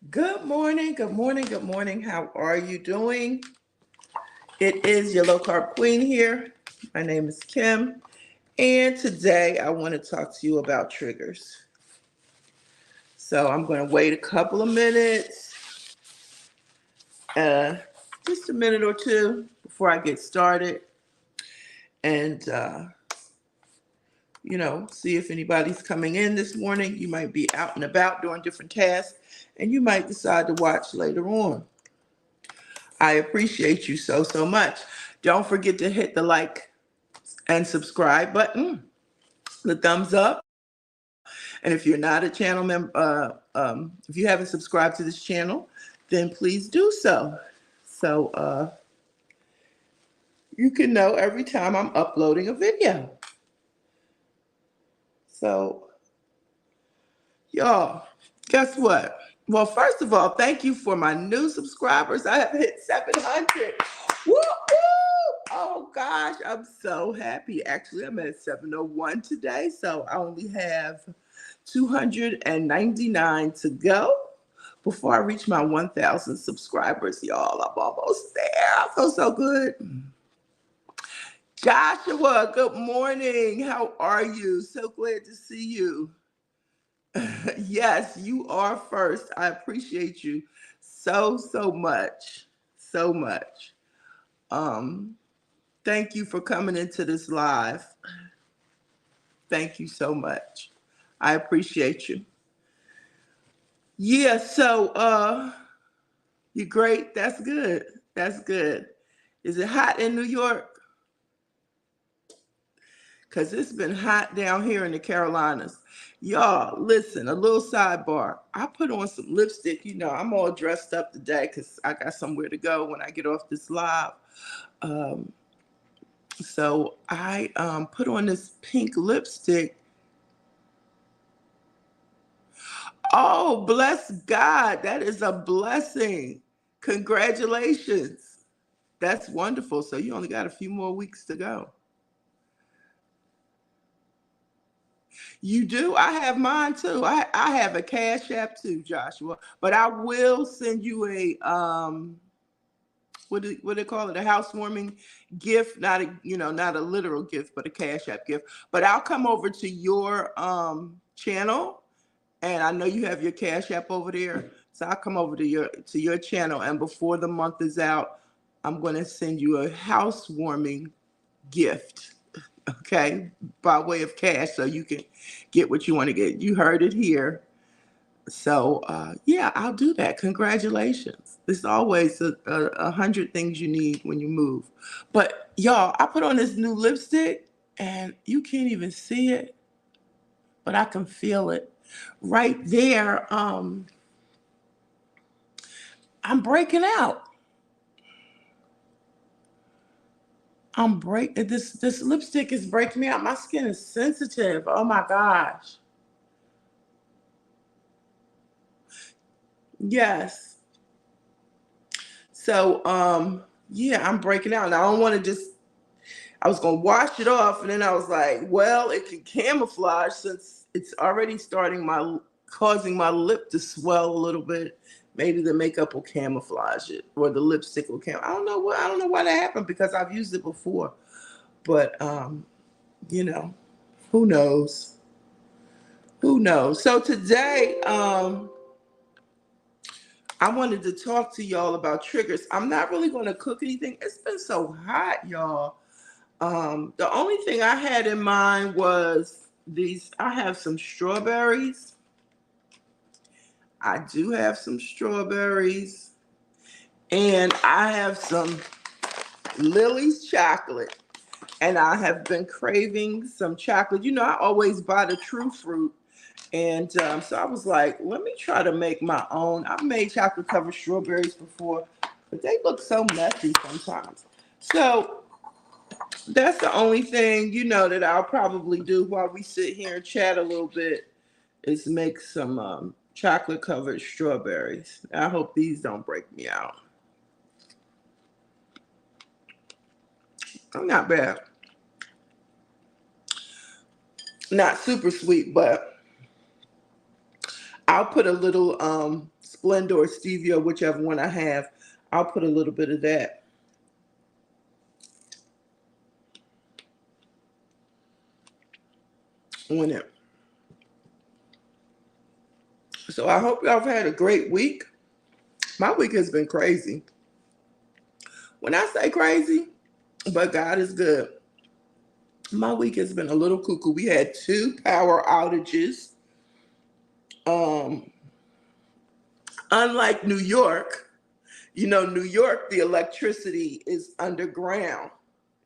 Good morning, good morning, good morning. How are you doing? It is your low carb queen here. My name is Kim, and today I want to talk to you about triggers. So I'm going to wait a couple of minutes, uh, just a minute or two before I get started, and see if anybody's coming in this morning. You might be out and about doing different tasks, and you might decide to watch later on. I appreciate you so much. Don't forget to hit the like and subscribe button, the thumbs up. And if you're not a channel member, if you haven't subscribed to this channel, then please do so. So you can know every time I'm uploading a video. So, y'all, guess what? Well, first of all, thank you for my new subscribers. I have hit 700. Woo, woo! Oh gosh, I'm so happy. Actually, I'm at 701 today, so I only have 299 to go before I reach my 1,000 subscribers, y'all. I'm almost there. I feel so good. Joshua, good morning. How are you? So glad to see you. Yes, you are first. I appreciate you so much. So much. Um, Thank you for coming into this live. Thank you so much. I appreciate you. Yeah, so you're great. That's good. That's good. Is it hot in New York? Because it's been hot down here in the Carolinas. Y'all, listen, a little sidebar. I put on some lipstick. I'm all dressed up today because I got somewhere to go when I get off this live. Um, so I put on this pink lipstick. Oh, bless God. That is a blessing. Congratulations. That's wonderful. So you only got a few more weeks to go. You do? I have mine too. I have a Cash App too, Joshua. But I will send you a what do they call it? A housewarming gift, not a literal gift, but a Cash App gift. But I'll come over to your channel, and I know you have your Cash App over there. So I'll come over to your channel, and before the month is out, I'm going to send you a housewarming gift, okay, by way of cash, so you can get what you want to get. You heard it here. So yeah, I'll do that. Congratulations. There's always a hundred things you need when you move. But y'all, I put on this new lipstick, and you can't even see it, but I can feel it right there. I'm breaking out. This lipstick is breaking me out. My skin is sensitive. Oh my gosh. Yes. So yeah, I'm breaking out. And I don't want to just I was gonna wash it off, and then I was like, well, it can camouflage since it's already causing my lip to swell a little bit. Maybe the makeup will camouflage it, or the lipstick will I don't know why that happened, because I've used it before. But you know, who knows? Who knows? So today, I wanted to talk to y'all about triggers. I'm not really going to cook anything. It's been so hot, y'all. The only thing I had in mind was these. I have some strawberries. I do have some strawberries. And I have some Lily's chocolate. And I have been craving some chocolate. I always buy the True Fruit. And so I was like, let me try to make my own. I've made chocolate covered strawberries before, but they look so messy sometimes. So that's the only thing, that I'll probably do while we sit here and chat a little bit, is make some chocolate covered strawberries. I hope these don't break me out. I'm not bad. Not super sweet, but I'll put a little Splenda or Stevia, whichever one I have. I'll put a little bit of that on it. So I hope y'all have had a great week. My week has been crazy. When I say crazy, but God is good. My week has been a little cuckoo. We had 2 power outages. Unlike New York, New York, the electricity is underground.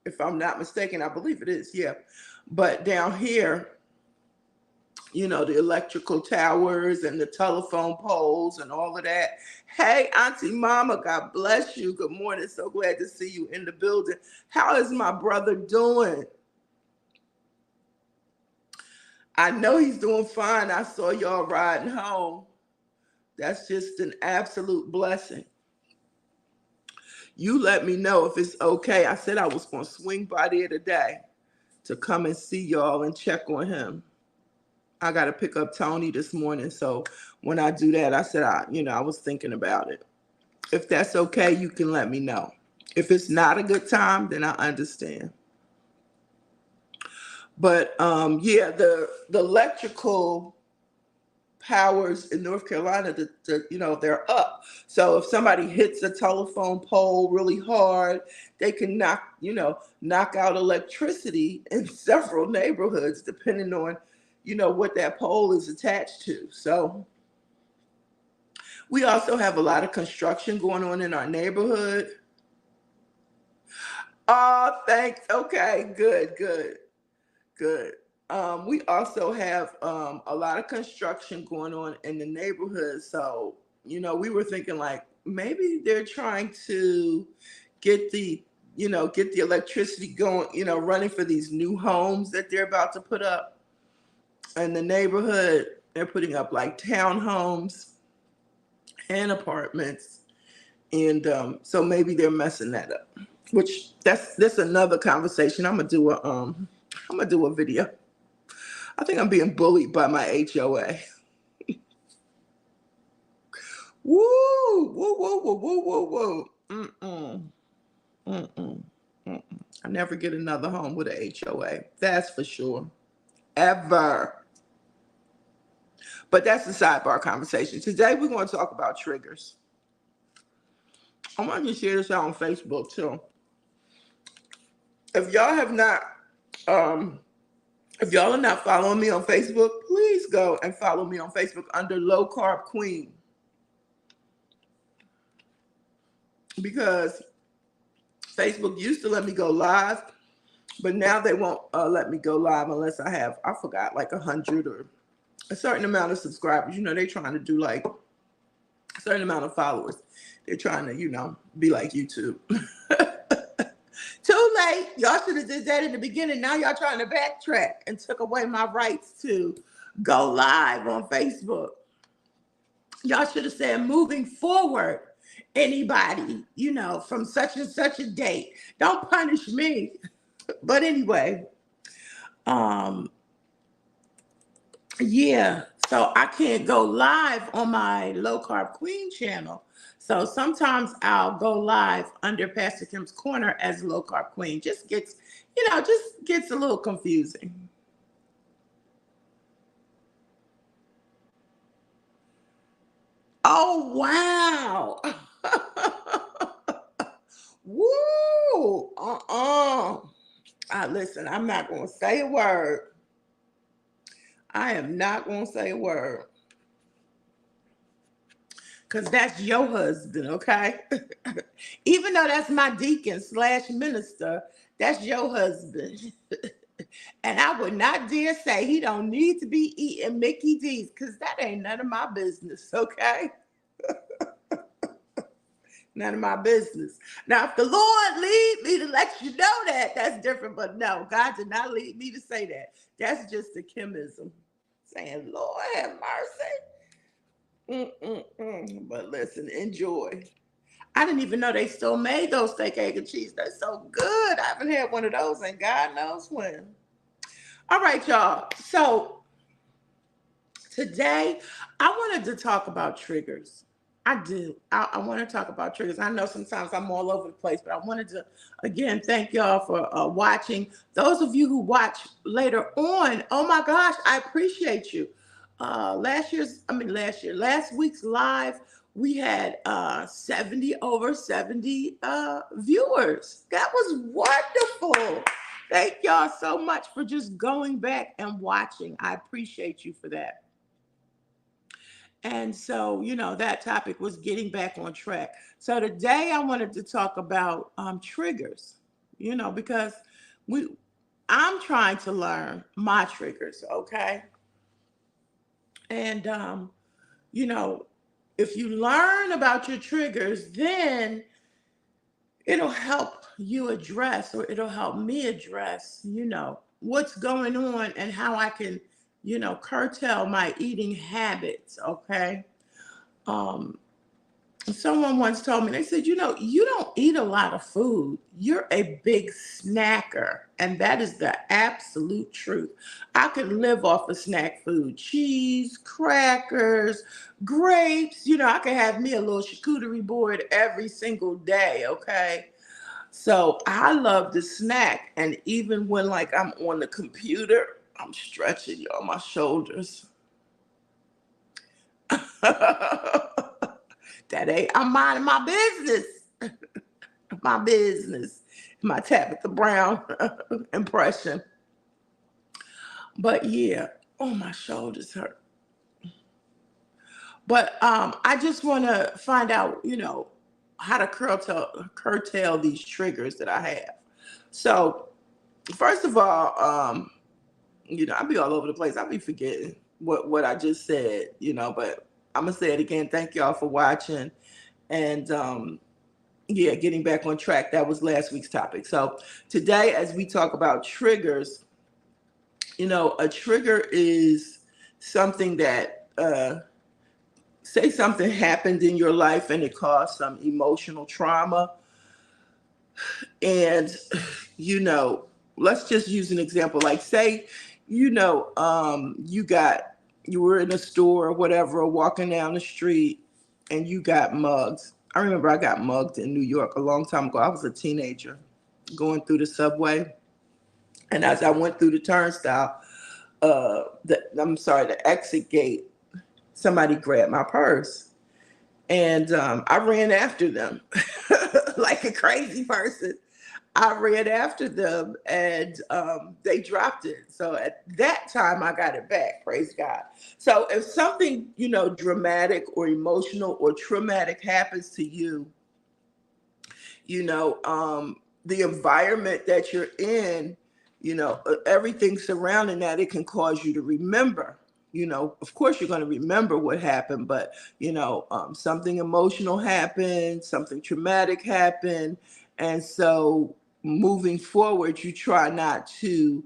If I'm not mistaken, I believe it is, yeah. But down here, the electrical towers and the telephone poles and all of that. Hey, Auntie Mama, God bless you. Good morning. So glad to see you in the building. How is my brother doing? I know he's doing fine. I saw y'all riding home. That's just an absolute blessing. You let me know if it's okay. I said I was going to swing by there today to come and see y'all and check on him. I got to pick up Tony this morning. So when I do that, I said, I was thinking about it. If that's okay, you can let me know. If it's not a good time, then I understand. But yeah, the electrical powers in North Carolina, they're up. So if somebody hits a telephone pole really hard, they can knock out electricity in several neighborhoods, depending on, what that pole is attached to. So we also have a lot of construction going on in our neighborhood. Oh, thanks. Okay, good. We also have a lot of construction going on in the neighborhood. So, we were thinking like maybe they're trying to get the electricity going, running for these new homes that they're about to put up in the neighborhood. They're putting up like townhomes and apartments. And so maybe they're messing that up, which that's another conversation. I'm gonna do a video. I think I'm being bullied by my HOA. Woo, woo, woo, woo, woo, woo, woo. I never get another home with a HOA. That's for sure. Ever. But that's the sidebar conversation. Today we're going to talk about triggers. I want to share this out on Facebook too. If y'all have not, if y'all are not following me on Facebook, please go and follow me on Facebook under Low Carb Queen. Because Facebook used to let me go live, but now they won't let me go live unless I forgot, like 100 or a certain amount of subscribers. They're trying to do like a certain amount of followers. They're trying to, be like YouTube. Too late. Y'all should have did that in the beginning. Now y'all trying to backtrack and took away my rights to go live on Facebook. Y'all should have said moving forward, anybody, from such and such a date. Don't punish me. But anyway, yeah, so I can't go live on my Low Carb Queen channel. So sometimes I'll go live under Pastor Kim's Corner as Low Carb Queen. Just gets a little confusing. Oh, wow. Woo. Listen, I'm not going to say a word. I am not going to say a word. Because that's your husband, okay? Even though that's my deacon / minister, that's your husband. And I would not dare say he don't need to be eating Mickey D's, because that ain't none of my business, okay? None of my business. Now, if the Lord lead me to let you know that, that's different. But no, God did not lead me to say that. That's just a Kimism. Saying, Lord have mercy. But listen, enjoy. I didn't even know they still made those steak, egg, and cheese. They're so good. I haven't had one of those in God knows when. All right, y'all. So Today, I wanted to talk about triggers. I do. I want to talk about triggers. I know sometimes I'm all over the place, but I wanted to, again, thank y'all for watching. Those of you who watch later on, oh my gosh, I appreciate you. Last week's live, we had 70 over 70 viewers. That was wonderful. Thank y'all so much for just going back and watching. I appreciate you for that. And so, that topic was getting back on track. So today I wanted to talk about triggers, because we I'm trying to learn my triggers, okay? And you know, if you learn about your triggers, then it'll help you address, or it'll help me address, what's going on and how I can, curtail my eating habits, okay? Um, Someone once told me, they said, you don't eat a lot of food. You're a big snacker. And that is the absolute truth. I could live off of snack food, cheese, crackers, grapes. I could have me a little charcuterie board every single day, okay? So I love to snack. And even when like I'm on the computer, I'm stretching, y'all, my shoulders. I'm minding my business. My business. My Tabitha Brown impression. But yeah, oh, my shoulders hurt. But I just want to find out, how to curtail these triggers that I have. So first of all, I'll be all over the place. I'll be forgetting what I just said, but I'm gonna say it again. Thank y'all for watching. And getting back on track. That was last week's topic. So today, as we talk about triggers, a trigger is something that, say something happened in your life and it caused some emotional trauma. And, let's just use an example. Like say, you were in a store or whatever, or walking down the street and you got mugged. I remember I got mugged in New York a long time ago. I was a teenager going through the subway. And as I went through the turnstile, the exit gate, somebody grabbed my purse. And I ran after them like a crazy person. I ran after them and they dropped it. So at that time, I got it back. Praise God. So if something, dramatic or emotional or traumatic happens to you, the environment that you're in, everything surrounding that, it can cause you to remember. Of course, you're going to remember what happened, but, something emotional happened, something traumatic happened. And so moving forward, you try not to,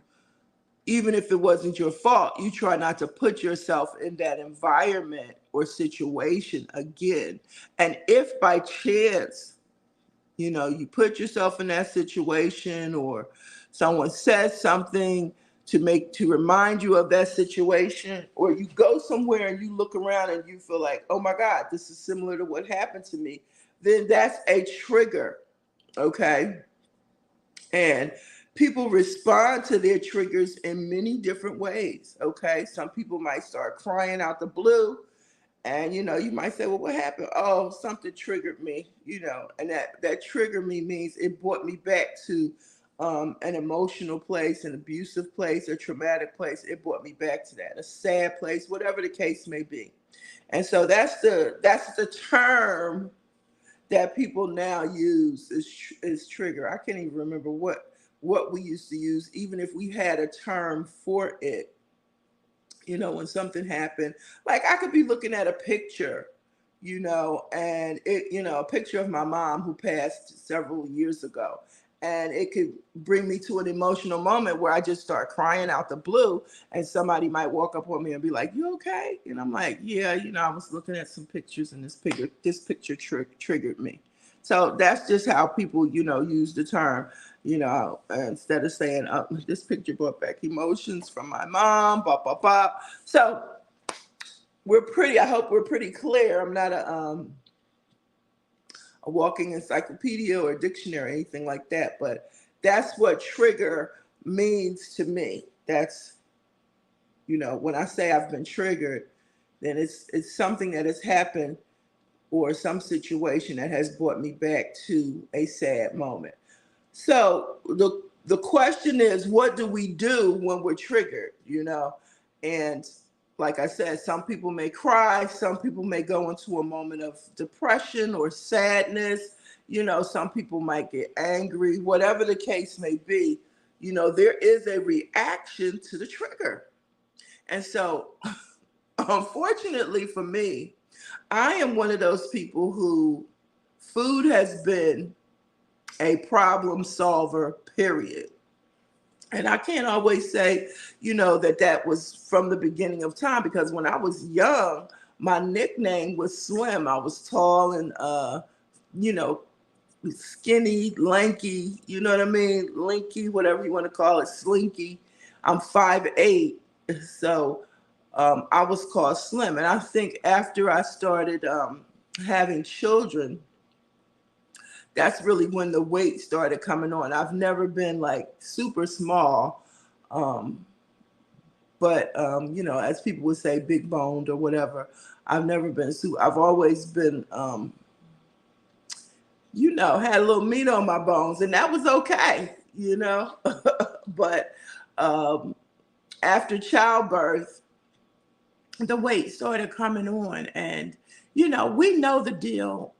even if it wasn't your fault, you try not to put yourself in that environment or situation again. And if by chance, you put yourself in that situation, or someone says something to remind you of that situation, or you go somewhere and you look around and you feel like, oh my God, this is similar to what happened to me, then that's a trigger, okay? And people respond to their triggers in many different ways, okay? Some people might start crying out the blue, and, you might say, well, what happened? Oh, something triggered me, and that trigger me means it brought me back to an emotional place, an abusive place, a traumatic place. It brought me back to that, a sad place, whatever the case may be. And so that's the term that people now use is trigger. I can't even remember what we used to use, even if we had a term for it. When something happened, like I could be looking at a picture, and it, a picture of my mom who passed several years ago. And it could bring me to an emotional moment where I just start crying out the blue, and somebody might walk up on me and be like, "You okay?" And I'm like, "Yeah, I was looking at some pictures, and this picture triggered me." So that's just how people, use the term, instead of saying, this picture brought back emotions from my mom, blah, blah, blah. So I hope we're pretty clear. I'm not a walking encyclopedia or a dictionary or anything like that, but that's what trigger means to me. That's, when I say I've been triggered, then it's something that has happened or some situation that has brought me back to a sad moment. So the question is, what do we do when we're triggered? And like I said, some people may cry, some people may go into a moment of depression or sadness. Some people might get angry. Whatever the case may be, there is a reaction to the trigger. And so, unfortunately for me, I am one of those people who food has been a problem solver, period. And I can't always say, that was from the beginning of time, because when I was young, my nickname was Slim. I was tall and, you know, skinny, lanky, you know what I mean? Linky, whatever you want to call it, slinky. I'm 5'8". So I was called Slim. And I think after I started having children, that's really when the weight started coming on. I've never been like super small, but as people would say, big boned or whatever. I've never been I've always been, had a little meat on my bones, and that was okay, But after childbirth, the weight started coming on, and we know the deal.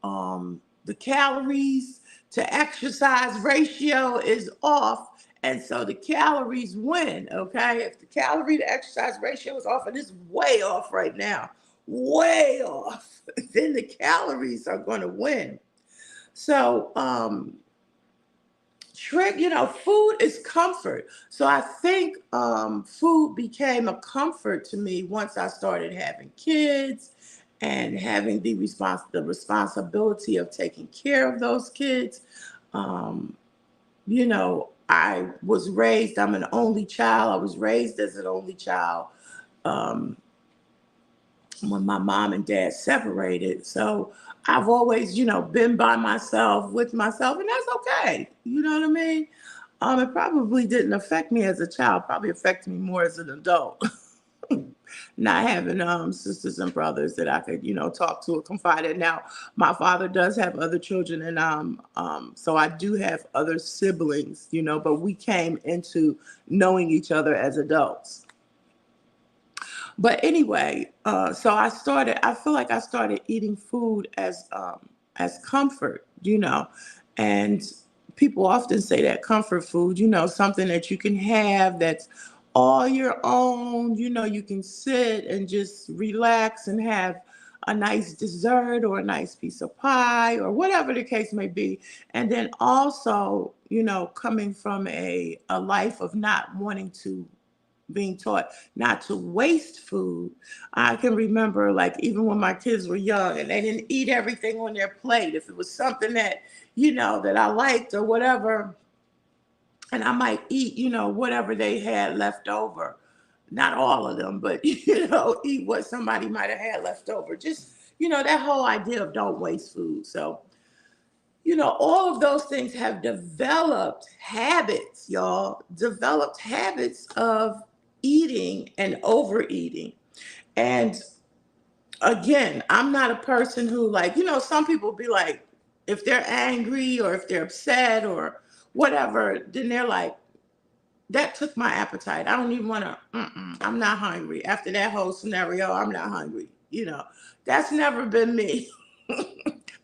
The calories to exercise ratio is off, and so the calories win. Okay, if the calorie to exercise ratio is off, and it's way off right now, way off, then the calories are going to win. So food is comfort. So I think food became a comfort to me once I started having kids and having the responsibility of taking care of those kids. I was raised, I'm an only child. I was raised as an only child when my mom and dad separated. So I've always, been by myself, with myself, and that's okay. You know what I mean? It probably didn't affect me as a child, probably affected me more as an adult. Not having sisters and brothers that I could, talk to or confide in. Now, my father does have other children, and so I do have other siblings, but we came into knowing each other as adults. But anyway, so I feel like I started eating food as comfort, and people often say that comfort food, something that you can have that's all your own, you can sit and just relax and have a nice dessert or a nice piece of pie or whatever the case may be. And then also, coming from a life of not wanting to, being taught not to waste food. I can remember, like, even when my kids were young and they didn't eat everything on their plate, if it was something that, that I liked or whatever, and I might eat, whatever they had left over. Not all of them, but, eat what somebody might have had left over. Just, that whole idea of don't waste food. So, all of those things have developed habits, y'all, developed habits of eating and overeating. And again, I'm not a person who, like, some people be like, if they're angry or if they're upset or whatever, then they're like, that took my appetite. I don't even want to, I'm not hungry. After that whole scenario, I'm not hungry. That's never been me.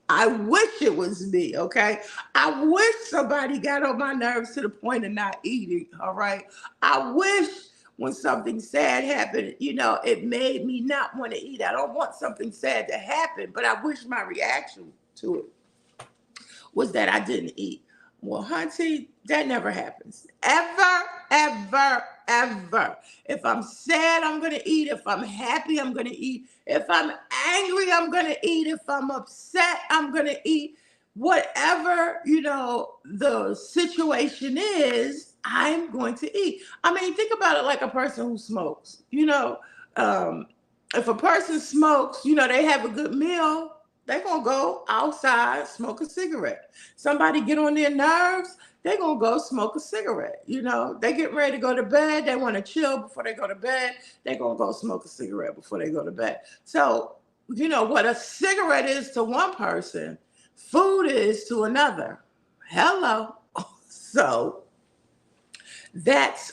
I wish it was me, okay? I wish somebody got on my nerves to the point of not eating, all right? I wish when something sad happened, it made me not want to eat. I don't want something sad to happen, but I wish my reaction to it was that I didn't eat. Well, hunty, that never happens. Ever, ever, ever. If I'm sad, I'm going to eat. If I'm happy, I'm going to eat. If I'm angry, I'm going to eat. If I'm upset, I'm going to eat. Whatever, the situation is, I'm going to eat. I mean, think about it like a person who smokes. if a person smokes, you know, they have a good meal, they're going to go outside, smoke a cigarette. Somebody get on their nerves, they're going to go smoke a cigarette. You know, they get ready to go to bed, they want to chill before they go to bed, they're going to go smoke a cigarette before they go to bed. So, you know, what a cigarette is to one person, food is to another. Hello. So, that's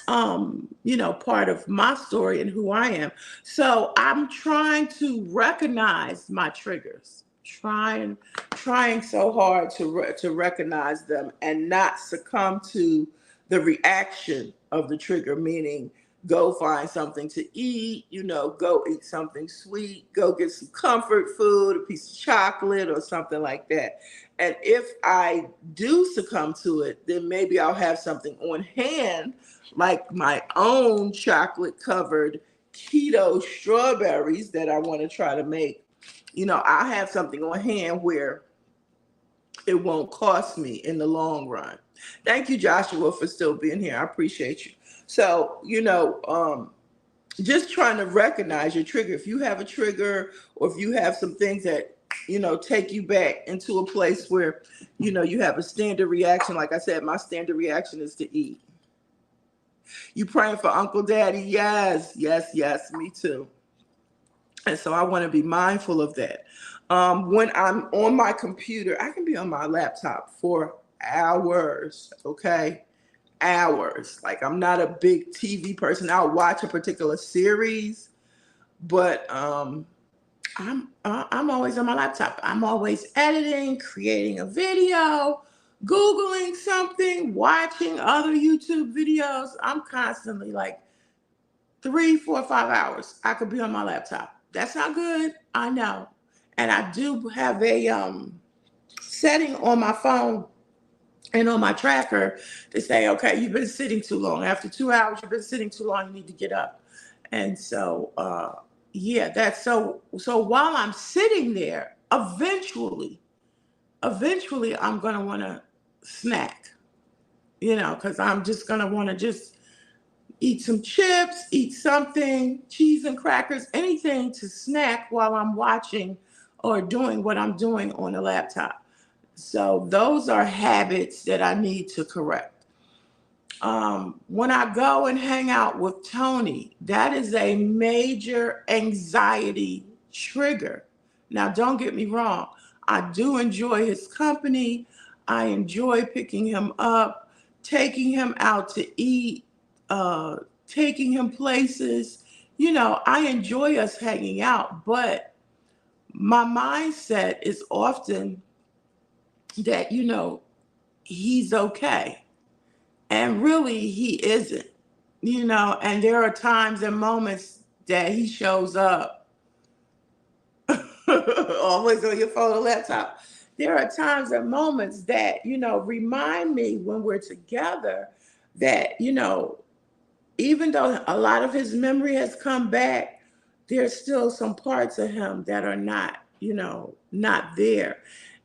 you know, part of my story and who I am. So I'm trying to recognize my triggers, trying so hard to recognize them and not succumb to the reaction of the trigger, meaning go find something to eat, you know, go eat something sweet, go get some comfort food, a piece of chocolate or something like that. And if I do succumb to it, then maybe I'll have something on hand, like my own chocolate covered keto strawberries that I want to try to make. You know, I'll have something on hand where it won't cost me in the long run. Thank you, Joshua, for still being here. I appreciate you. So, you know, just trying to recognize your trigger. If you have a trigger or if you have some things that, you know, take you back into a place where, you know, you have a standard reaction. Like I said, my standard reaction is to eat. You praying for Uncle Daddy? Yes, yes, yes, me too. And so I want to be mindful of that. When I'm on my computer, I can be on my laptop for hours, okay? Hours. Like, I'm not a big TV person. I'll watch a particular series, but I'm always on my laptop. I'm always editing, creating a video, Googling something, watching other YouTube videos. I'm constantly like 3, 4, 5 hours. I could be on my laptop. That's not good. I know. And I do have a setting on my phone and on my tracker to say, okay, you've been sitting too long. After 2 hours, you've been sitting too long. You need to get up. And so, yeah, that's so while I'm sitting there, eventually I'm going to want to snack, you know, because I'm just going to want to just eat some chips, eat something, cheese and crackers, anything to snack while I'm watching or doing what I'm doing on the laptop. So those are habits that I need to correct. When I go and hang out with Tony, that is a major anxiety trigger. Now, don't get me wrong. I do enjoy his company. I enjoy picking him up, taking him out to eat, taking him places. You know, I enjoy us hanging out, but my mindset is often that, you know, he's okay. And really, he isn't, you know, and there are times and moments that he shows up always on your phone or laptop. There are times and moments that, you know, remind me when we're together that, you know, even though a lot of his memory has come back, there's still some parts of him that are not, you know, not there.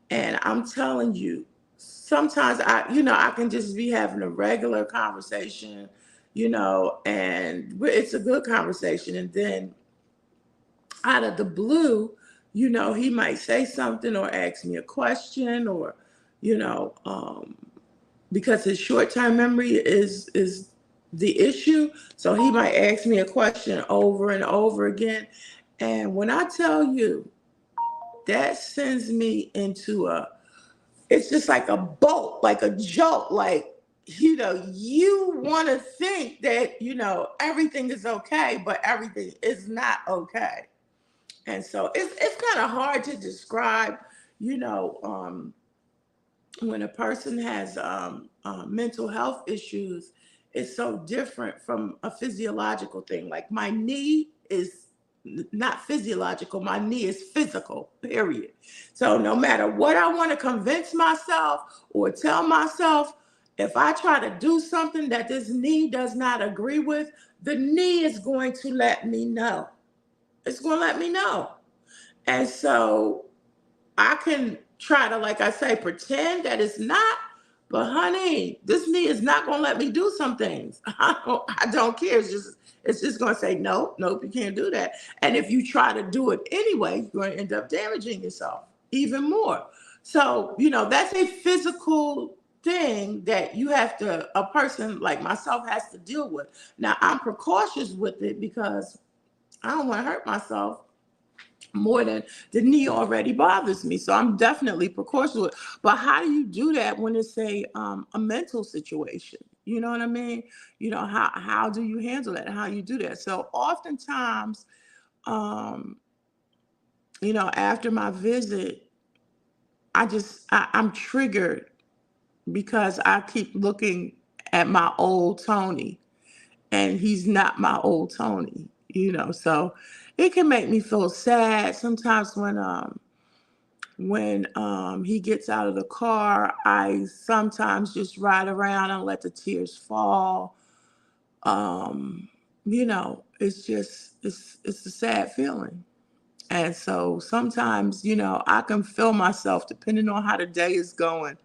And I'm telling you, sometimes I can just be having a regular conversation, you know, and it's a good conversation. And then out of the blue, you know, he might say something or ask me a question or, you know, because his short-term memory is the issue. So he might ask me a question over and over again. And when I tell you, that sends me into it's just like a bolt, like a jolt, like, you know, you want to think that, you know, everything is okay, but everything is not okay. And so it's kind of hard to describe, you know, when a person has mental health issues, it's so different from a physiological thing. Like my knee is not physiological, my knee is physical, period. So no matter what I want to convince myself or tell myself, if I try to do something that this knee does not agree with, the knee is going to let me know. It's going to let me know. And so I can try to, like I say, pretend that it's not, But honey, this knee is not gonna let me do some things. I don't care. It's just gonna say no, nope, you can't do that. And if you try to do it anyway, you're gonna end up damaging yourself even more. So, that's a physical thing that a person like myself has to deal with. Now I'm precautious with it because I don't want to hurt myself more than the knee already bothers me. So I'm definitely precautious with. But how do you do that when it's a mental situation? You know what I mean? How do you handle that? How you do that? So oftentimes, um, after my visit, I'm triggered because I keep looking at my old Tony, and he's not my old Tony. So it can make me feel sad sometimes when he gets out of the car. I sometimes just ride around and let the tears fall. um it's a sad feeling. And so sometimes, I can feel myself, depending on how the day is going,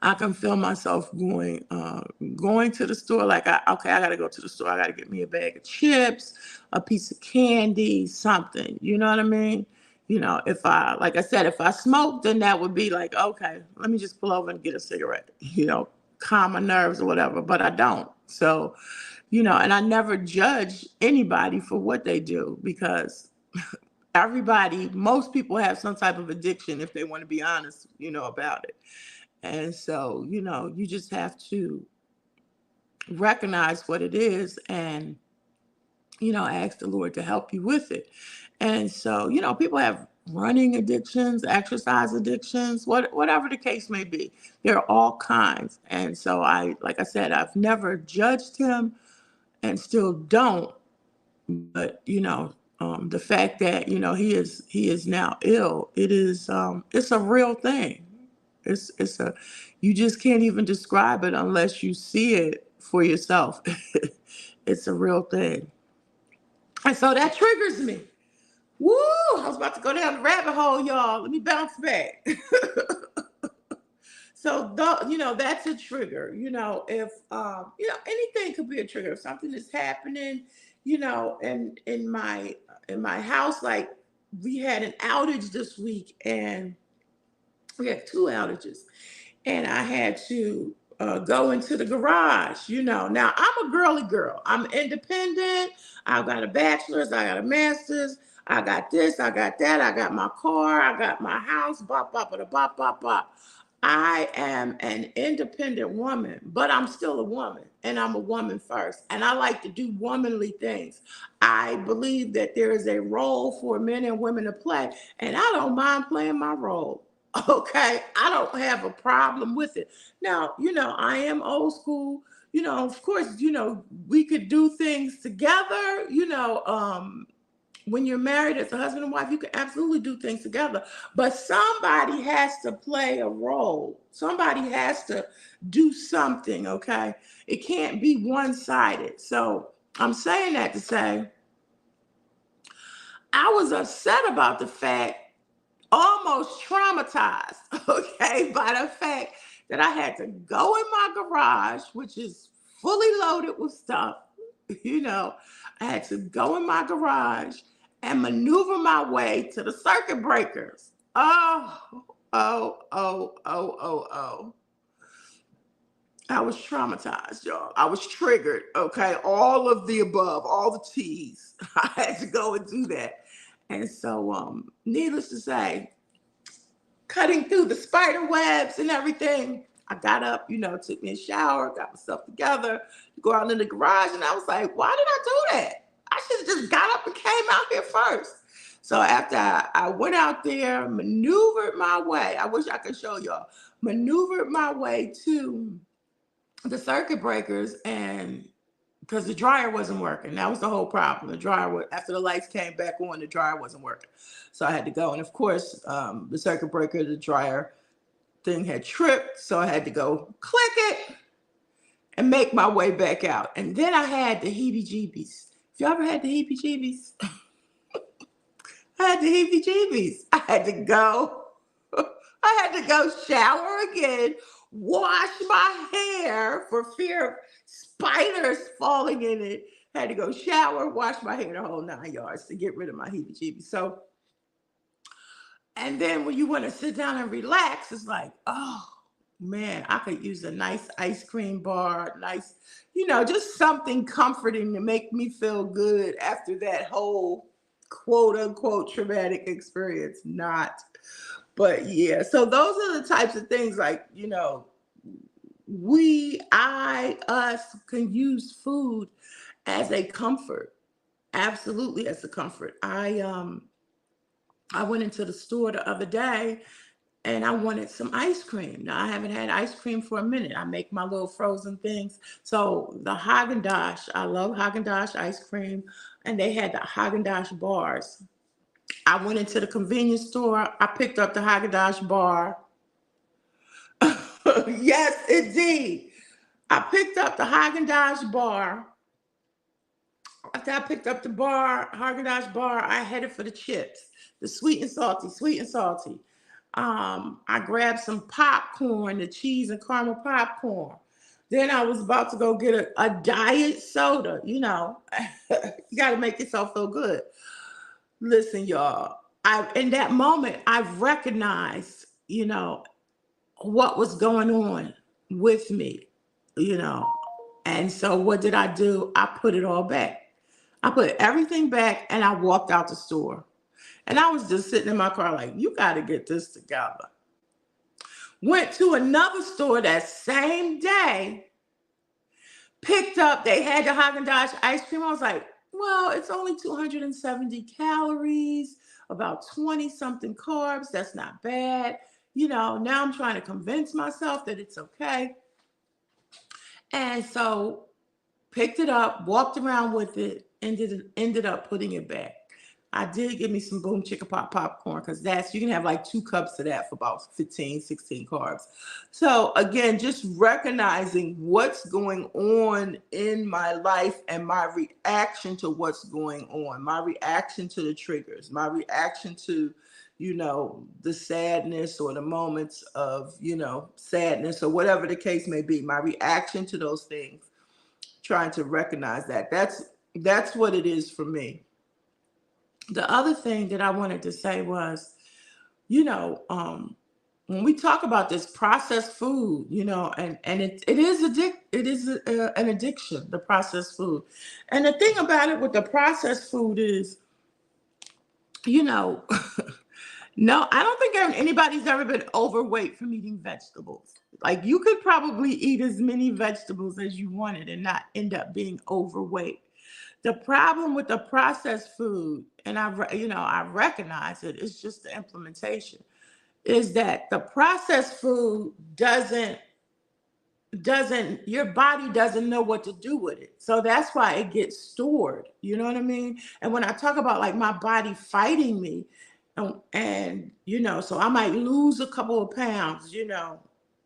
I can feel myself going to the store. Like, okay, I gotta go to the store. I gotta get me a bag of chips, a piece of candy, something. You know what I mean? If like I said, if I smoked, then that would be like, okay, let me just pull over and get a cigarette. Calm my nerves or whatever. But I don't. So, and I never judge anybody for what they do, because most people have some type of addiction, if they want to be honest, about it. And so, you just have to recognize what it is and, ask the Lord to help you with it. And so, people have running addictions, exercise addictions, whatever the case may be. There are all kinds. And so like I said, I've never judged him and still don't. But, the fact that, he is now ill, it's a real thing. It's you just can't even describe it unless you see it for yourself. It's a real thing. And so that triggers me. Woo! I was about to go down the rabbit hole, y'all. Let me bounce back. So, that's a trigger. If anything could be a trigger. If something is happening, in my house, like we had an outage this week, and we had two outages, and I had to go into the garage. Now I'm a girly girl. I'm independent. I've got a bachelor's. I got a master's. I got this. I got that. I got my car. I got my house. Bop, bop, bop, bop, bop, bop. I am an independent woman, but I'm still a woman, and I'm a woman first. And I like to do womanly things. I believe that there is a role for men and women to play, and I don't mind playing my role. Okay, I don't have a problem with it. Now, I am old school. Of course, we could do things together. When you're married as a husband and wife, you can absolutely do things together. But somebody has to play a role. Somebody has to do something, okay? It can't be one-sided. So I'm saying that to say, I was upset about the fact, almost traumatized, okay, by the fact that I had to go in my garage, which is fully loaded with stuff. you know, I had to go in my garage and maneuver my way to the circuit breakers. Oh, oh, oh, oh, oh, oh. I was traumatized, y'all. I was triggered, okay? All of the above, all the T's. I had to go and do that. And so, needless to say, cutting through the spider webs and everything, I got up, took me a shower, got myself together, go out in the garage, and I was like, why did I do that? I should have just got up and came out here first. So after I went out there, maneuvered my way, I wish I could show y'all, maneuvered my way to the circuit breakers, and because the dryer wasn't working. That was the whole problem. The dryer, after the lights came back on, the dryer wasn't working. So I had to go. And of course, the circuit breaker, the dryer thing had tripped. So I had to go click it and make my way back out. And then I had the heebie-jeebies. If you ever had the heebie-jeebies, I had the heebie-jeebies. I had to go shower again, wash my hair for fear of spiders falling in it. Had to go shower, wash my hair, the whole 9 yards to get rid of my heebie-jeebies. So, and then when you want to sit down and relax, it's like, oh man, I could use a nice ice cream bar, nice, just something comforting to make me feel good after that whole quote unquote traumatic experience. Not, but yeah. So those are the types of things like, us can use food as a comfort. Absolutely as a comfort. I went into the store the other day and I wanted some ice cream. Now I haven't had ice cream for a minute. I make my little frozen things. So the Haagen-Dazs, I love Haagen-Dazs ice cream, and they had the Haagen-Dazs bars. I went into the convenience store. I picked up the Haagen-Dazs bar. Yes, indeed. I picked up the Haagen-Dazs bar. After I picked up the Haagen-Dazs bar, I headed for the chips, the sweet and salty, sweet and salty. I grabbed some popcorn, the cheese and caramel popcorn. Then I was about to go get a diet soda. You got to make yourself feel good. Listen, y'all, in that moment, I recognized, what was going on with me, And so what did I do? I put it all back. I put everything back and I walked out the store. And I was just sitting in my car like, you got to get this together. Went to another store that same day, picked up, they had the Haagen-Dazs ice cream. I was like, well, it's only 270 calories, about 20 something carbs. That's not bad. Now I'm trying to convince myself that it's okay. And so picked it up, walked around with it, ended up putting it back. I did give me some Boom Chicka Pop popcorn because you can have like 2 cups of that for about 15, 16 carbs. So again, just recognizing what's going on in my life and my reaction to what's going on, my reaction to the triggers, my reaction to, the sadness or the moments of, sadness or whatever the case may be, my reaction to those things, trying to recognize that. That's what it is for me. The other thing that I wanted to say was, when we talk about this processed food, and it is an addiction, the processed food. And the thing about it with the processed food is, no, I don't think anybody's ever been overweight from eating vegetables. Like you could probably eat as many vegetables as you wanted and not end up being overweight. The problem with the processed food, and I recognize it, it's just the implementation, is that the processed food your body doesn't know what to do with it. So that's why it gets stored. You know what I mean? And when I talk about like my body fighting me, and so I might lose a couple of pounds,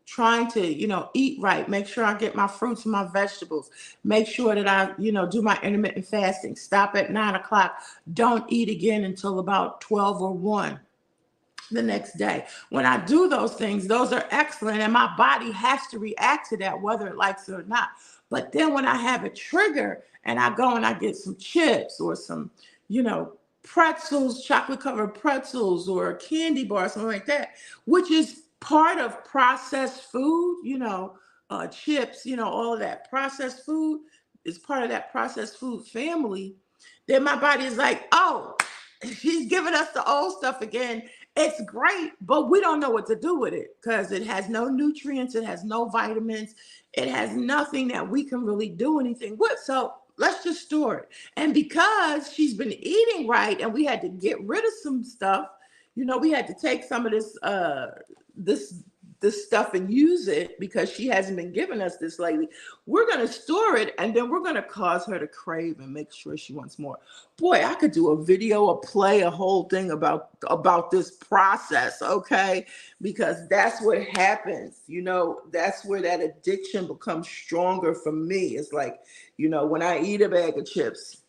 trying to, eat right, make sure I get my fruits and my vegetables, make sure that I, do my intermittent fasting, stop at 9 o'clock, don't eat again until about 12 or 1 the next day. When I do those things, those are excellent. And my body has to react to that, whether it likes it or not. But then when I have a trigger and I go and I get some chips or some, pretzels, chocolate covered pretzels or a candy bar, something like that, which is part of processed food, chips, all of that processed food is part of that processed food family. Then my body is like, oh, she's giving us the old stuff again. It's great, but we don't know what to do with it because it has no nutrients. It has no vitamins. It has nothing that we can really do anything with. So let's just store it. And because she's been eating right and we had to get rid of some stuff, we had to take some of this stuff and use it because she hasn't been giving us this lately. We're going to store it and then we're going to cause her to crave and make sure she wants more. Boy, I could do a video or play a whole thing about this process, okay? Because that's what happens. That's where that addiction becomes stronger for me. It's like, when I eat a bag of chips,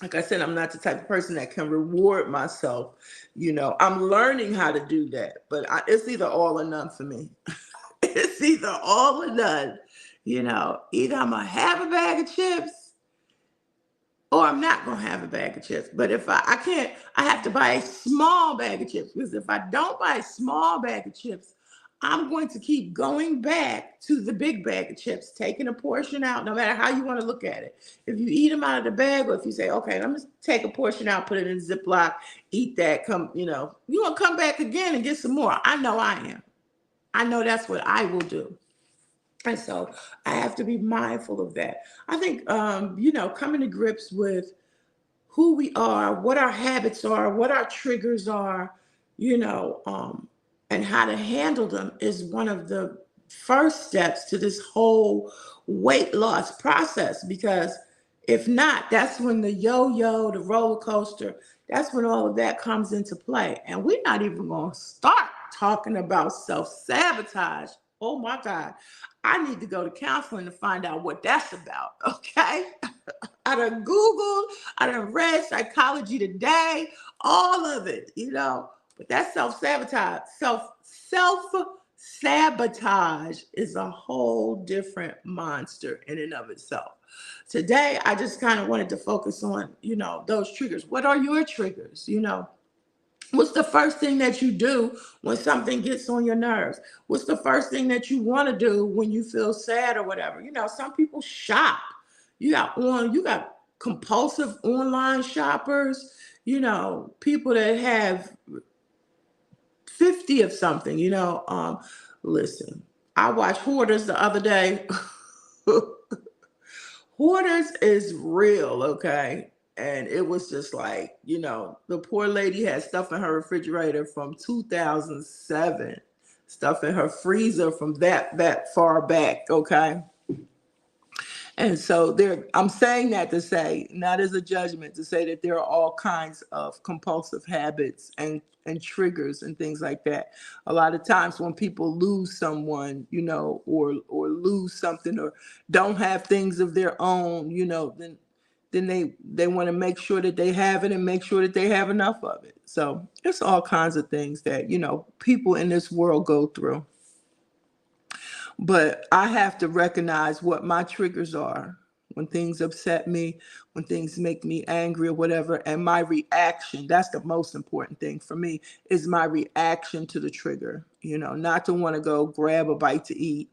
like I said, I'm not the type of person that can reward myself. I'm learning how to do that, but it's either all or none for me. It's either all or none. Either I'm gonna have a bag of chips or I'm not gonna have a bag of chips. But if I can't, I have to buy a small bag of chips, because if I don't buy a small bag of chips, I'm going to keep going back to the big bag of chips, taking a portion out, no matter how you want to look at it. If you eat them out of the bag, or if you say, okay, let me take a portion out, put it in Ziploc, eat that, you want to come back again and get some more. I know I am. I know that's what I will do. And so I have to be mindful of that. I think, coming to grips with who we are, what our habits are, what our triggers are, and how to handle them is one of the first steps to this whole weight loss process. Because if not, that's when the yo-yo, the roller coaster, that's when all of that comes into play. And we're not even going to start talking about self-sabotage. Oh my God. I need to go to counseling to find out what that's about. Okay. I done Googled, I done read Psychology Today, all of it, But that self-sabotage, self-sabotage is a whole different monster in and of itself. Today, I just kind of wanted to focus on, those triggers. What are your triggers? What's the first thing that you do when something gets on your nerves? What's the first thing that you want to do when you feel sad or whatever? Some people shop. You got compulsive online shoppers, people that have 50 of something, listen, I watched Hoarders the other day. Hoarders is real, okay? And it was just like, the poor lady had stuff in her refrigerator from 2007, stuff in her freezer from that far back, okay? And so I'm saying that to say, not as a judgment, to say that there are all kinds of compulsive habits and triggers and things like that. A lot of times when people lose someone, or lose something, or don't have things of their own, then they want to make sure that they have it and make sure that they have enough of it. So it's all kinds of things that, people in this world go through. But I have to recognize what my triggers are when things upset me, when things make me angry or whatever, and my reaction. That's the most important thing for me, is my reaction to the trigger. Not to want to go grab a bite to eat,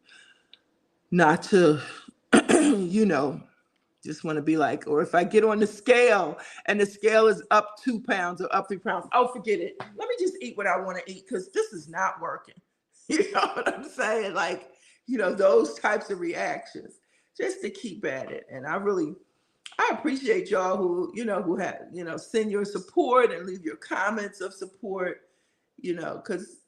not to, just want to be like, or if I get on the scale and the scale is up 2 pounds or up 3 pounds, oh, forget it. Let me just eat what I want to eat, because this is not working. You know what I'm saying? Like, those types of reactions, just to keep at it. And I appreciate y'all who have, send your support and leave your comments of support, because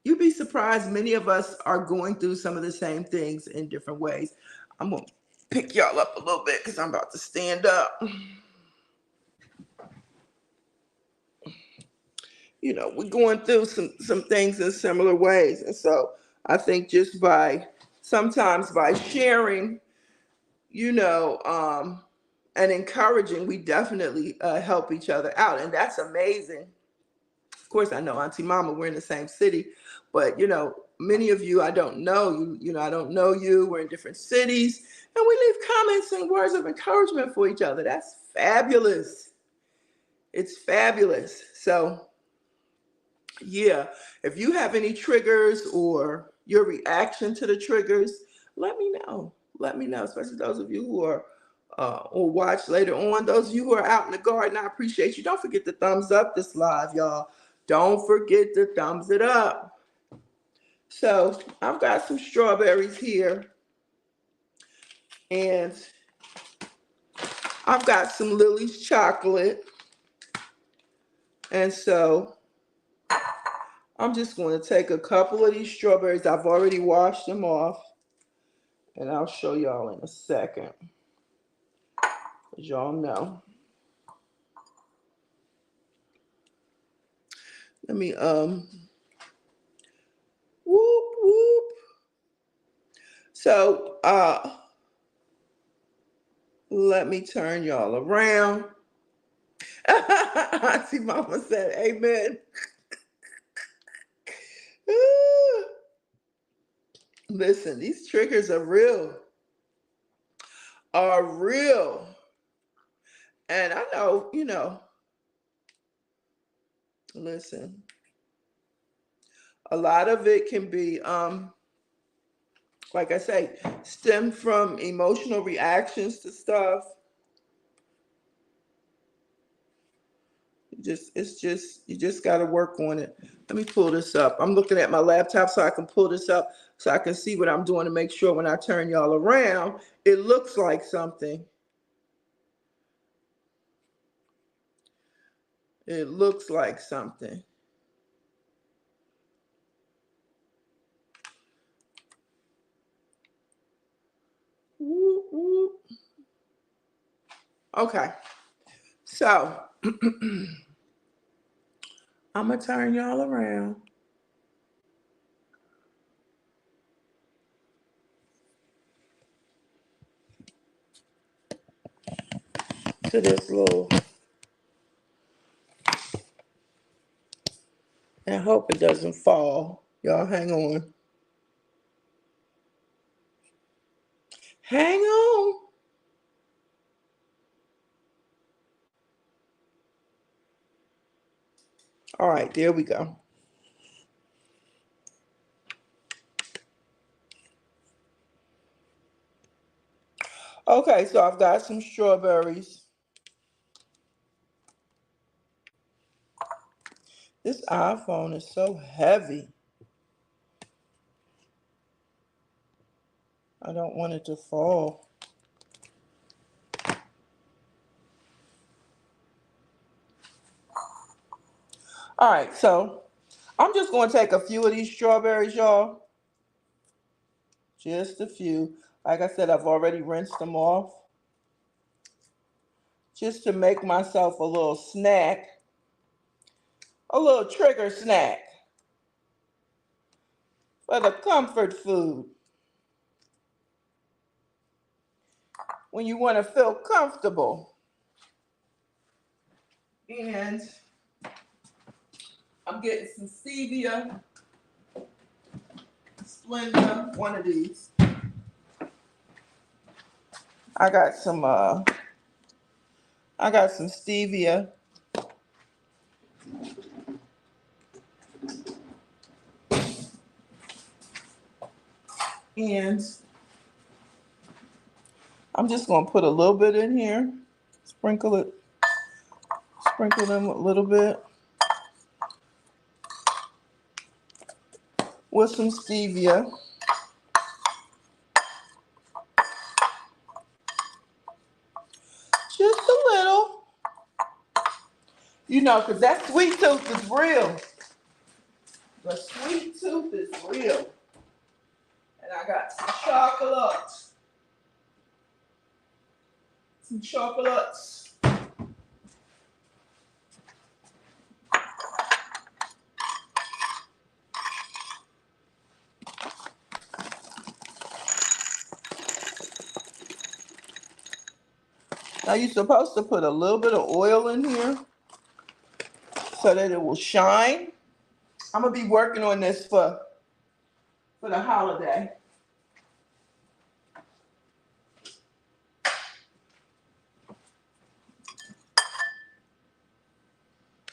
you'd be surprised. Many of us are going through some of the same things in different ways. I'm going to pick y'all up a little bit because I'm about to stand up. We're going through some things in similar ways. And so I think just sometimes by sharing, and encouraging, we definitely help each other out. And that's amazing. Of course, I know Auntie Mama, we're in the same city, but, many of you, I don't know you, I don't know you. We're in different cities, and we leave comments and words of encouragement for each other. That's fabulous. It's fabulous. So, yeah, if you have any triggers or your reaction to the triggers, let me know. Let me know, especially those of you who are or watch later on. Those of you who are out in the garden, I appreciate you. Don't forget to thumbs up this live, y'all. Don't forget to thumbs it up. So I've got some strawberries here, and I've got some Lily's chocolate. And so I'm just going to take a couple of these strawberries. I've already washed them off, and I'll show y'all in a second, as y'all know. Let me whoop whoop. So let me turn y'all around. Auntie Mama said amen. Listen, these triggers are real. Are real. And I know, listen, a lot of it can be, like I say, stem from emotional reactions to stuff. You just got to work on it. Let me pull this up. I'm looking at my laptop so I can pull this up so I can see what I'm doing to make sure when I turn y'all around, it looks like something. It looks like something. Whoop, whoop. Okay. So I'm going to turn y'all around to this little, and I hope it doesn't fall. Y'all hang on. Hang on. All right, there we go. Okay, so I've got some strawberries. This iPhone is so heavy. I don't want it to fall. All right, so I'm just going to take a few of these strawberries, y'all. Just a few. Like I said, I've already rinsed them off. Just to make myself a little snack. A little trigger snack. For the comfort food. When you want to feel comfortable. And I'm getting some stevia. Splenda, one of these. I got some stevia. And I'm just going to put a little bit in here. Sprinkle them a little bit with some stevia. Just a little. Because that sweet tooth is real. The sweet tooth is real. And I got some chocolate. Some chocolates. Now you're supposed to put a little bit of oil in here so that it will shine. I'm going to be working on this for the holiday.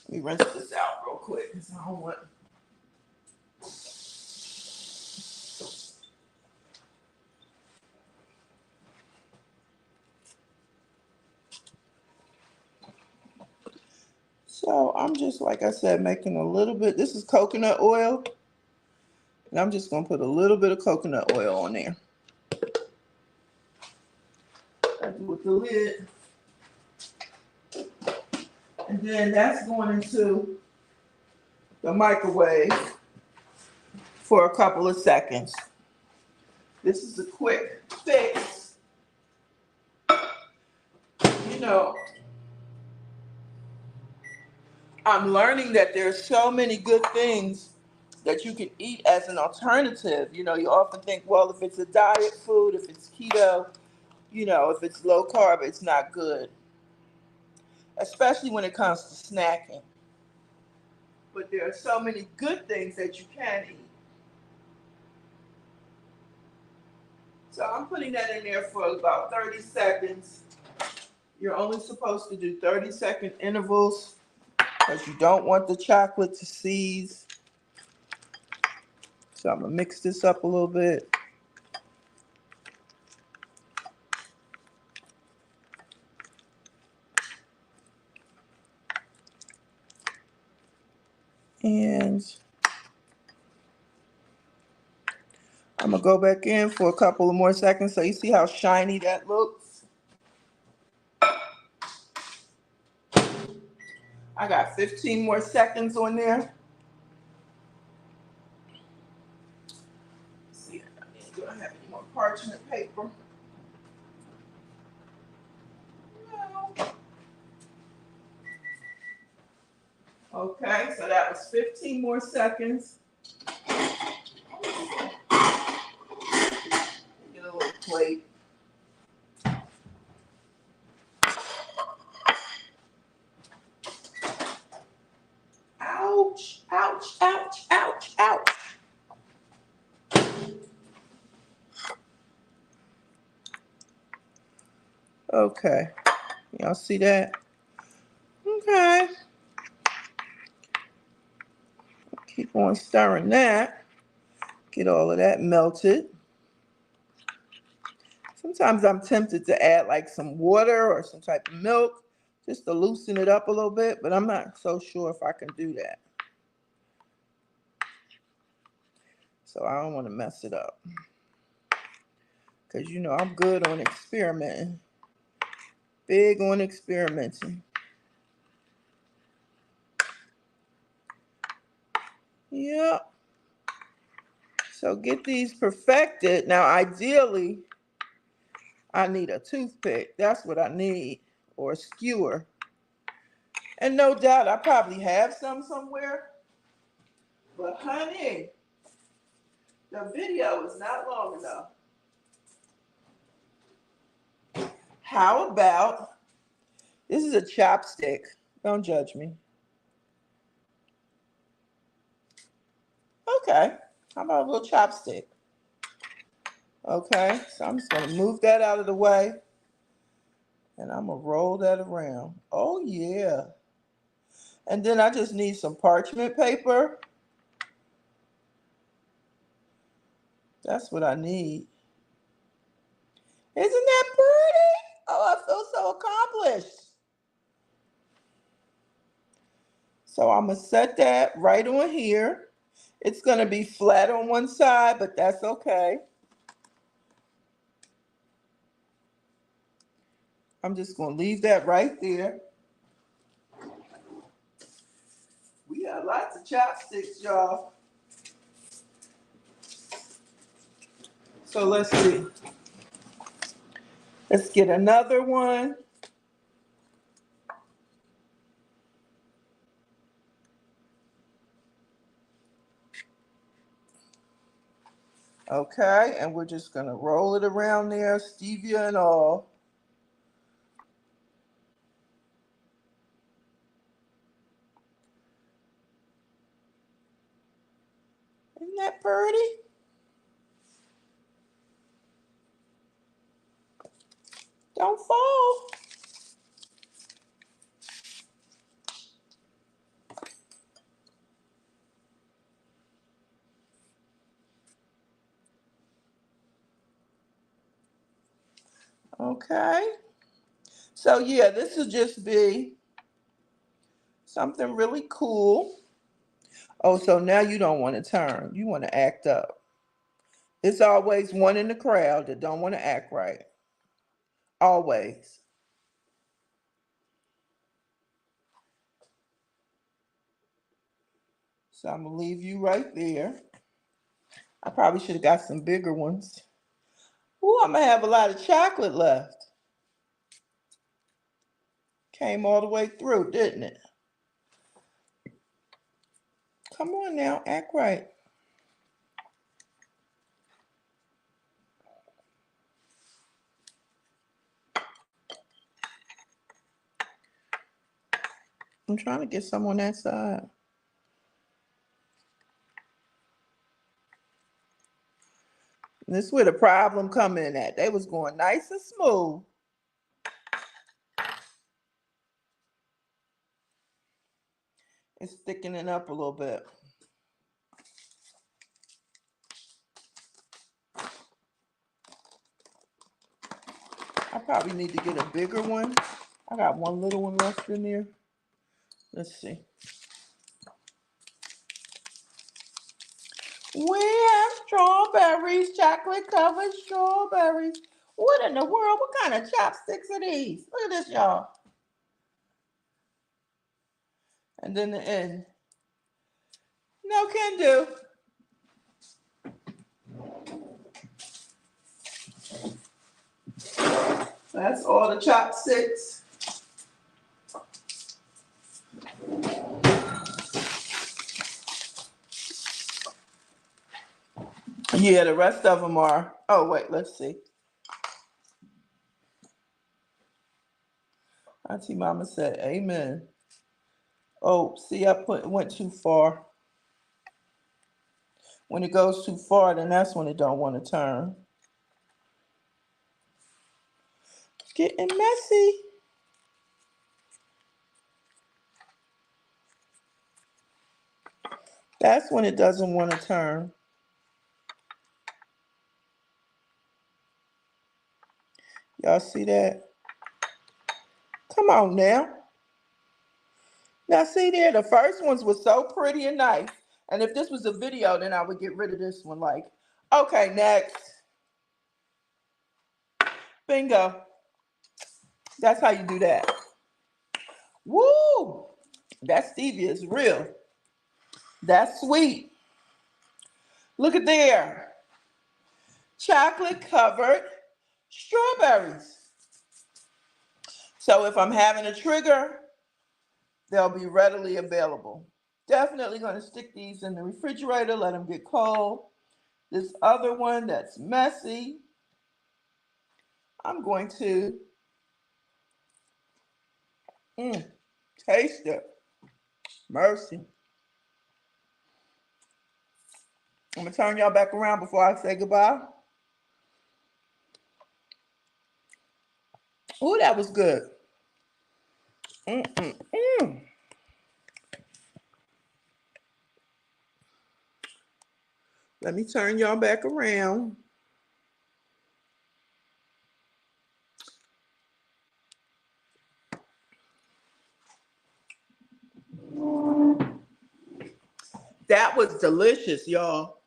Let me rinse this out real quick because I don't want. So I'm just, like I said, making a little bit. This is coconut oil. And I'm just going to put a little bit of coconut oil on there. I do with the lid. And then that's going into the microwave for a couple of seconds. This is a quick fix. I'm learning that there's so many good things that you can eat as an alternative. You often think, well, if it's a diet food, if it's keto, if it's low carb, it's not good. Especially when it comes to snacking. But there are so many good things that you can eat. So I'm putting that in there for about 30 seconds. You're only supposed to do 30-second intervals because you don't want the chocolate to seize. So I'm gonna mix this up a little bit. And I'm gonna go back in for a couple of more seconds so you see how shiny that looks. I got 15 more seconds on there. Let's see, do I have any more parchment paper? No. Okay, so that was 15 more seconds. Get a little plate. Ouch, ouch, ouch, ouch, ouch. Okay, y'all see that? Okay. Keep on stirring that. Get all of that melted. Sometimes I'm tempted to add like some water or some type of milk just to loosen it up a little bit, but I'm not so sure if I can do that. So I don't want to mess it up. Because you know I'm good on experimenting. Big on experimenting. Yep. So get these perfected. Now ideally, I need a toothpick. That's what I need. Or a skewer. And no doubt I probably have some somewhere. But honey, the video is not long enough. How about, this is a chopstick. Don't judge me. Okay, how about a little chopstick? Okay, so I'm just gonna move that out of the way and I'm gonna roll that around. Oh yeah. And then I just need some parchment paper. That's what I need. Isn't that pretty? Oh, I feel so accomplished. So I'm gonna set that right on here. It's gonna be flat on one side, but that's okay. I'm just gonna leave that right there. We got lots of chopsticks, y'all. So let's see. Let's get another one. Okay, and we're just gonna roll it around there, stevia and all. Isn't that pretty? Don't fall. Okay. So yeah, this will just be something really cool. Oh, so now you don't want to turn. You want to act up. It's always one in the crowd that don't want to act right. Always. So I'm gonna leave you right there. I probably should have got some bigger ones. Ooh, I'm gonna have a lot of chocolate left. Came all the way through, didn't it? Come on now, act right. I'm trying to get some on that side. And this is where the problem come in at. They was going nice and smooth. It's thickening up a little bit. I probably need to get a bigger one. I got one little one left in there. Let's see. We have strawberries, chocolate covered strawberries. What in the world? What kind of chopsticks are these? Look at this, y'all. And then the end. No can do. That's all the chopsticks. Yeah, the rest of them are. Oh, wait, let's see. Auntie Mama said, amen. Oh, see, went too far. When it goes too far, then that's when it don't want to turn. It's getting messy. That's when it doesn't want to turn. Y'all see that? Come on now. Now see there, the first ones were so pretty and nice. And if this was a video, then I would get rid of this one. Like, okay, next. Bingo. That's how you do that. Woo! That stevia is real. That's sweet. Look at there. Chocolate covered strawberries. So if I'm having a trigger, they'll be readily available. Definitely going to stick these in the refrigerator, let them get cold. This other one that's messy, I'm going to taste it. Mercy. I'm going to turn y'all back around before I say goodbye. Oh, that was good. Let me turn y'all back around. That was delicious, y'all.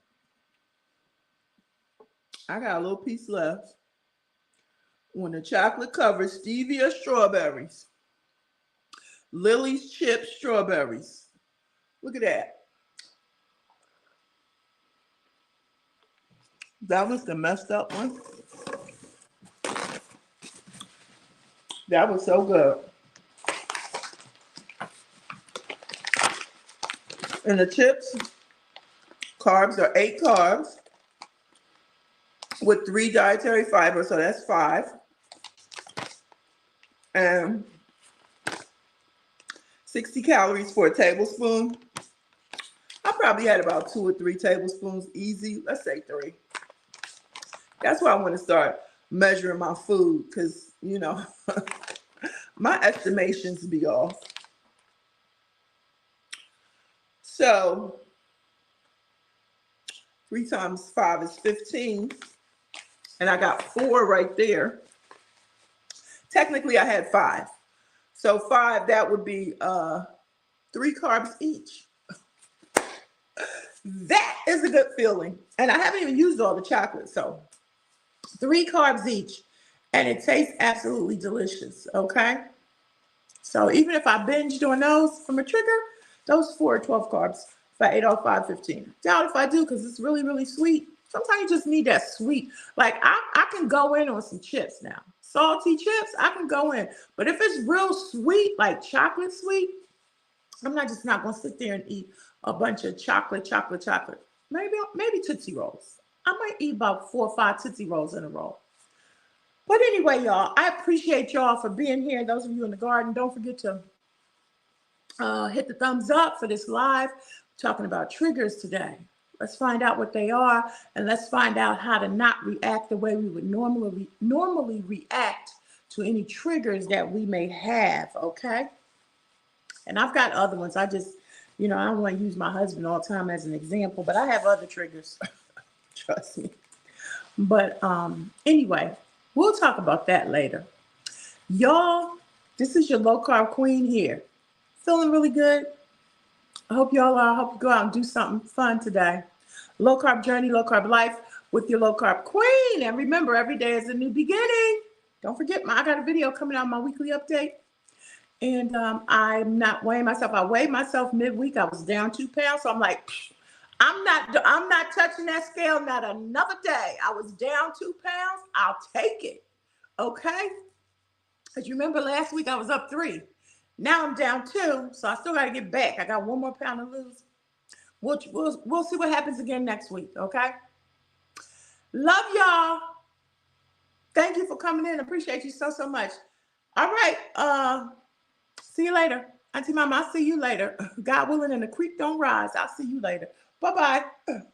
I got a little piece left. On the chocolate covered stevia strawberries. Lily's chip strawberries. Look at that. That was the messed up one. That was so good. And the chips, carbs are 8 carbs with 3 dietary fibers, so that's 5. And 60 calories for a tablespoon. I probably had about 2 or 3 tablespoons easy. Let's say 3. That's why I want to start measuring my food because, you know, my estimations be off. So 3 times 5 is 15. And I got 4 right there. Technically, I had 5. So 5, that would be 3 carbs each. That is a good feeling. And I haven't even used all the chocolate. So 3 carbs each. And it tastes absolutely delicious. Okay. So even if I binged on those from a trigger, those 4 are 12 carbs. If I ate all 5, 15. Doubt if I do because it's really, really sweet. Sometimes you just need that sweet. Like I can go in on some chips now. Salty chips, I can go in. But if it's real sweet, like chocolate sweet, I'm just not going to sit there and eat a bunch of chocolate. Maybe Tootsie Rolls. I might eat about 4 or 5 Tootsie Rolls in a row. But anyway, y'all, I appreciate y'all for being here. Those of you in the garden, don't forget to hit the thumbs up for this live. We're talking about triggers today. Let's find out what they are, and let's find out how to not react the way we would normally react to any triggers that we may have, okay? And I've got other ones. I just, I don't want to use my husband all the time as an example, but I have other triggers. Trust me. But anyway, we'll talk about that later. Y'all, this is your low carb queen here. Feeling really good? I hope y'all are. I hope you go out and do something fun today. Low carb journey, low carb life with your low carb queen. And remember, every day is a new beginning. Don't forget, I got a video coming out, my weekly update. And I'm not weighing myself. I weighed myself midweek. I was down 2 pounds. So I'm like, I'm not touching that scale, not another day. I was down 2 pounds. I'll take it. Okay? Because you remember last week I was up 3. Now I'm down 2. So I still got to get back. I got 1 more pound to lose. We'll see what happens again next week. Okay? Love y'all. Thank you for coming in. Appreciate you so much. All right. See you later. Auntie Mama, I'll see you later. God willing and the creek don't rise. I'll see you later. Bye-bye.